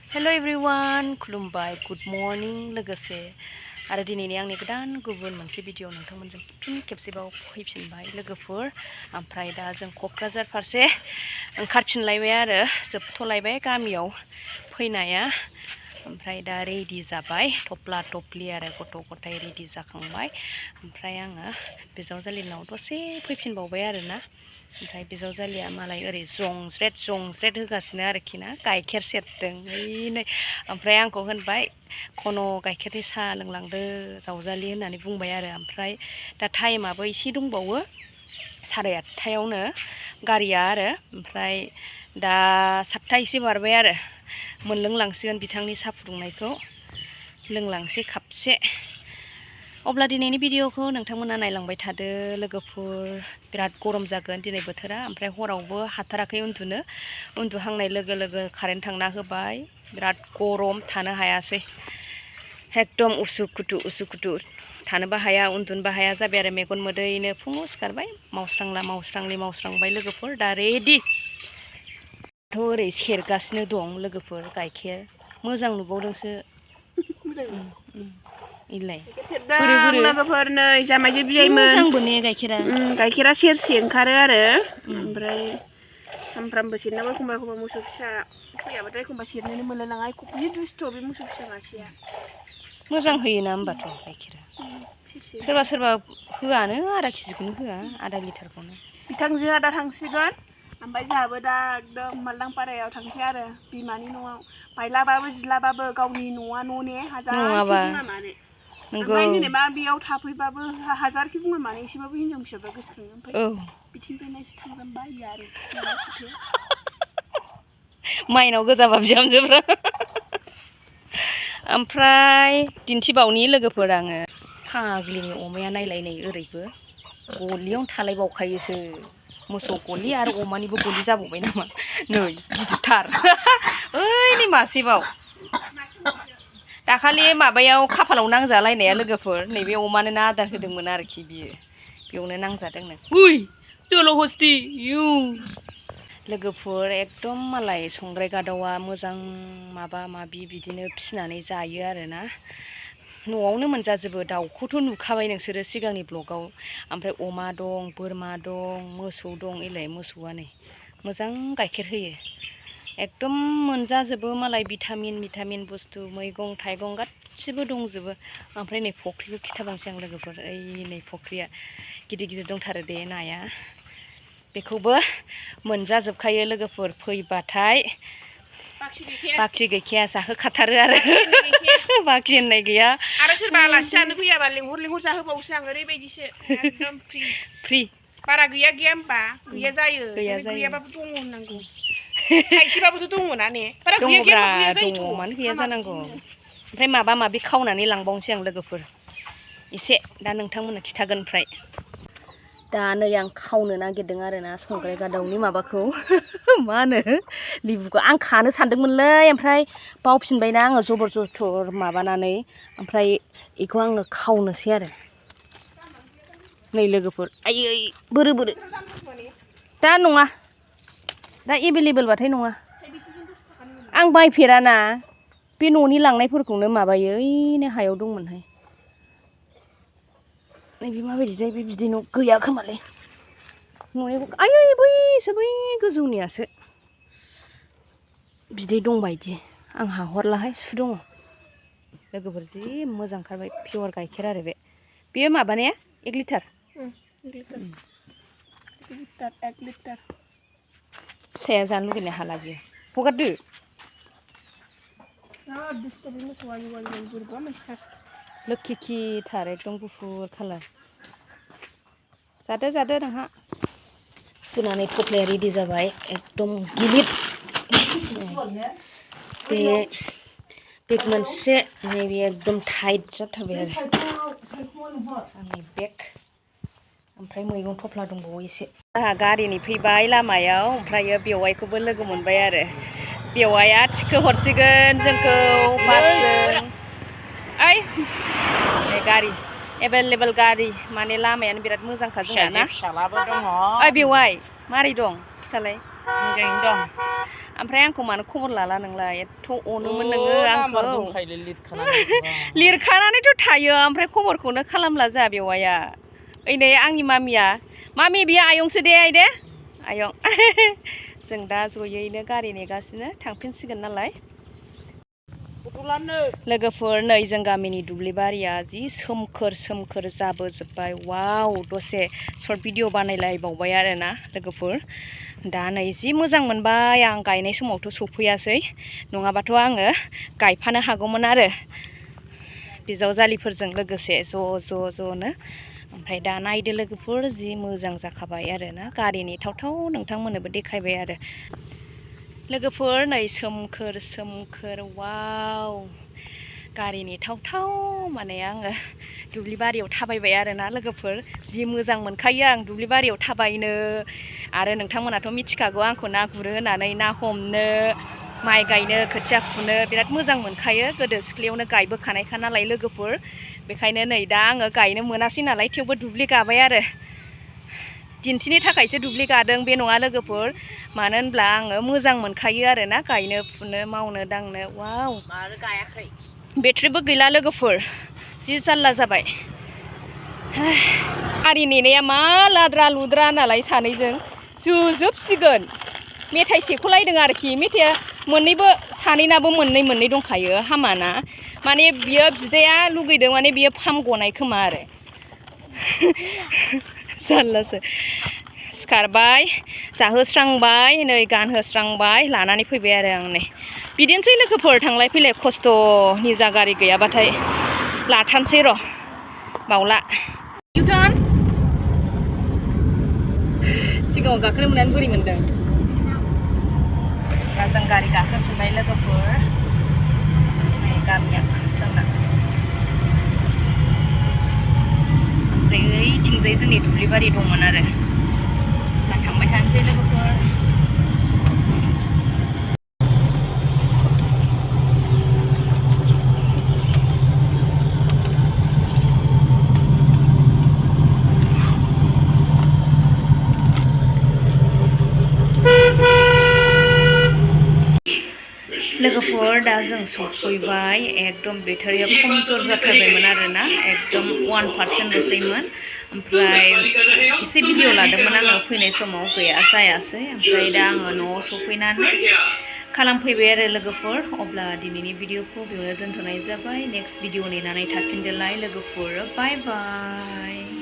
hello everyone खुलुमबाय good morning लोगोसे आरो दिनैनि आंनि गोदान गुबुन मोनसे भिडिअ नोंथांमोनजों फिन खेबसेबाव फैफिनबाय लोगोफोर ओमफ्राय दा जों क'क्राझार फारसे ओंखारफिनलायबाय आरो जोबथ'लायबाय गामियाव फैनाया ओमफ्राय दा रेडि जाबाय थफ्ला थफ्लि आरो गथ' गथाय रेडि जाखांबाय ओमफ्राय आङो बिजावजालिनाव दसे फैफिनबावबाय आरोना ओमफ्राय बिजावजालिया मालाय ओरै जंज्रेद होगासिनो आरोखि ना गाइखेर सेरदों ओइनै ओमफ्राय आंखौ होनबाय खन' गाइखेरनि साहा लोंलांदो जावजालि होननानै बुंबाय आरो ओमफ्राय दा टाइमाबो एसे दंबावो 8:30आवनो गारिया आरो ओमफ्राय दा 7टा एसे बारबाय आरो मोनलोंलांसिगोन बिथांनि साहा फुदुंनायखौ लोंलांसै खापसे अब्ला दिनैनि भिडिअखौ नोंथांमोना नायलांबाय थादो लोगोफोर बिराद गरम जागोन दिनै बोथोरा ओमफ्राय हरावबो हाथाराखै उन्दुहांनाय लोगो लोगो कारेन्ट थांना होबाय बिराद गरम थानो हायासै एकदम उसुखुथु थानोबो हाया उन्दुनोबो हाया जाबाय आरो मेगन मोदैनो फुङाव सिखारबाय मावस्रांबाय लोगोफोर दा रेडि थ' ओरै सेरगासिनो दं लोगोफोर गाइखेर मोजां नुबावदोंसो इलाय लोगोफोर नै जामाइजो बियाइमोन मोजांबो ने गाइखेरा गाइखेरा सेरसे ओंखारो आरो ओमफ्राय सामफ्रामबो सेरनांगौ एखमबा मोसौ फिसा फैयाबाथाय एखमबा सेरनोनो मोनलायलाङा जि दुस्थ' बे मोसौ फिसा मासेया मोजां होयोना होमबाथ' गाइखेरा सोरबा होआनो आधा केजिखौनो होआ आधा लिटारखौनो बिथांजोआ दा थांसिगोन ओमफ्राय जोंहाबो दा एकदम मालदांपारायाव थांसै आरो बिमानि न'आव बायलाबाबो जिलाबाबो गावनि न'आ न' ने हाजारखि बुङा मानो ओमफ्राय जेनेबा बेयाव थाफैबाबो हाजारखि बुङा मानो एसेबाबो हिनजाव फिसाफ्रा गोसोखाङो ओमफ्राय बिथिंजायनासो थांगोन बायो आरो माइनाव गोजाबा बिहामजोफ्रा ओमफ्राय दिन्थिबावनि लोगोफोर आङो फाग्लिनि अमाया नायलाय नै ओरैबो गलियावनो थालायबावखायोसो मोसौ गलि आरो अमानिबो गलि जाबावबाय नामा नै गिदिरथार ओइनै मासेबाव दाखालि माबायाव खाफालाव नांजालायनाया लोगोफोर नैबे अमानो आदार होदोंमोन आरोखि बियो बेयावनो नांजादोंनो उइ जलहस्ति इउ लोगोफोर एकदम मालाय संग्राय गादावा मोजां माबा माबि बिदिनो फिसिनानै जायो आरोना न'आवनो मोनजाजोबो दाउखौथ' नुखाबाय नोंसोरो सिगांनि ब्लगाव ओमफ्राय अमा दं बोरमा दं मोसौ दं इलाय मोसौआ नै मोजां गाइखेर होयो एकदम मोनजाजोबो मालाय भिटामिन बुस्थु मैगं थाइगं गासिबो दंजोबो ओमफ्राय नै फख्रिखौ खिथाबावनोसै आं लोगोफोर ओइ नै फख्रिया गिदिर दंथारो दे नाया बेखौबो मोनजाजोबखायो लोगोफोर फैबाथाय बाखि गैखाया जाहोखाथारो आरो बाखि होननाय गैया आरो सोरबा आलासि जानो फैयाबा लेंहर जाहोबावसो आं ओरैबायदिसो एकदम फ्रि बारा गैया होनबा गैया जायो गैयाबाबो दङ होननांगौ थाइसेबाबोथ' दङना ने बारा गैया दङ मानो गैया जानांगौ ओमफ्राय माबा माबि खावनानै लांबावनोसै आं लोगोफोर एसे दा नोंथांमोननो खिथागोन ओमफ्राय दा नै आं खावनो नागिरदों आरोना संग्राय गादावनि माबाखौ मा होनो लिबुखौ आं खानो सानदोंमोनलै ओमफ्राय बावफिनबायना आङो जबर जथर माबानानै ओमफ्राय बेखौ आङो खावनोसै आरो नै लोगोफोर आयै बोरो दा नङा दा एभेलेबेलबाथाय नङा आं बायफेराना बे न'नि लांनायफोरखौनो माबायो ओइनो हायाव दंमोनहाय नैबे माबायदि जायो बे बिदै न' गैया खोमालै न'निखौ आयै बैसो बै गोजौनियासो बिदै दंबायदि आं हाहरलाहाय सु दङ लोगोफोर जि मोजां ओंखारबाय पियर गाइखेर आरो बेयो माबानाया 1 लिटार 1 लिटार फिसाया जानो लुगैनाय हाला बियो हगारदो लोखिथार एकदम गुफुर कालार जादो नोंहा जोंना नै थफ्लाया रेडि जाबाय एकदम गिलिर बे बेग मोनसे नैबे एकदम टाइट जाथारबाय आरो आंनि बेग ओमफ्राय मैगं थफ्ला दंबावो एसे आंहा गारिनि फैबाय लामायाव ओमफ्रायो बेवाइखौबो लोगो मोनबाय आरो बेवाइया थिखो हरसिगोन जोंखौ बासजों ओइ गारि एभेलेबेल गारि माने लामायानो बिराद मोजांखा जोंना ना फिसालाबो दङ ओइ बेवाइ मारै दं खिथालाय मोजाङैनो दं ओमफ्राय आंखौ मानो खबर लाला नोंलाय एथ' अनोमोन नोङो आंखौ लिरखानानैथ' थायो ओमफ्राय खबरखौनो खालामला जोहा बेवाया ओइ नै आंनि मामिया मामि बियो आयंसो दे आइ दे आयं जों दा जयैनो गारि नेगासिनो थांफिनसिगोन नालाय लोगोफोर नै जों गामिनि दुब्लिबारिया जि सोमखोर सोमखोर जाबोजोब्बाय वाव दसे सर्ट भिडिअ बानायलायबावबाय आरोना लोगोफोर दा नै जि मोजां मोनबाय आं गायनाय समावथ' सफैयासै नङाबाथ' आङो गायफानो हागौमोन आरो बिजावजालिफोरजों लोगोसे ज'नो ओमफ्राय दा नायदो लोगोफोर जि मोजां जाखाबाय आरोना गारि नेथावथाव नोंथांमोननोबो देखायबाय आरो लोगोफोर नै सोमखोर सोमखोर वाव गारि नेथावथाव माने आङो दुब्लिबारियाव थाबायबाय आरोना लोगोफोर जि मोजां मोनखायो आं दुब्लिबारियाव थाबायनो आरो नोंथांमोनाथ' मिथिखागौ आंखौ ना गुरो होननानै ना हमनो माइ गायनो खोथिया फुनो बिराद मोजां मोनखायो गोदो सिख्लायावनो गायबोखानायखा नालाय लोगोफोर बेखायनो नै दा आङो गायनो मोनासै नालाय थेवबो दुब्लि गाबाय आरो दिन्थिनि थाखायसो दुब्लि गादों बे नङा लोगोफोर मानो होनब्ला आङो मोजां मोनखायो आरोना गायनो फुनो मावनो दांनो वाव मानो गायाखै बेटारिबो गैला लोगोफोर जि जारला जाबाय गारि नेनाया मा लाद्रा लुद्रा नालाय सानैजों जोजोबसिगोन मेथाइ सेख'लायदों आरोखि मेथाइया मोननैबो सानैनाबो मोननै दंखायो हामाना माने बियो बिदाया लुगैदों माने बियो फाम गनाय खोमा आरो जारलासो सिखारबाय जाहोस्रांबाय नै गानहोस्रांबाय लानानै फैबाय आरो आं नै बिदिनोसै लोगोफोर थांलाय फैलाय खस्थ' निजा गारि गैयाबाथाय लाथारसै र' बावला इउटार्न सिगाङाव गाखोनो मोननानै बोरै मोनदों दा जों गारि गाखोफिनबाय लोगोफोर नै गामिया जोंना ओमफ्राय ओइथिंजाय जोंनि दुब्लिबारि दंमोन आरो थांबाय थानोसै लोगोफोर लोगोफोर दा जों सफैबाय एकदम बेटारिया खमजोर जाथारबायमोन आरोना एकदम 1%ल'सैमोन ओमफ्राय एसे भिडिअ लादोंमोन आङो फैनाय समाव गैया जायासै ओमफ्राय दा आङो न'आव सफैनानै खालामफैबाय आरो लोगोफोर अब्ला दिनैनि भिडिअखौ बेयावनो दोनथ'नाय जाबाय नेक्स्ट भिडिअ नेनानै थाफिनदोलाय लोगोफोर बाय बाय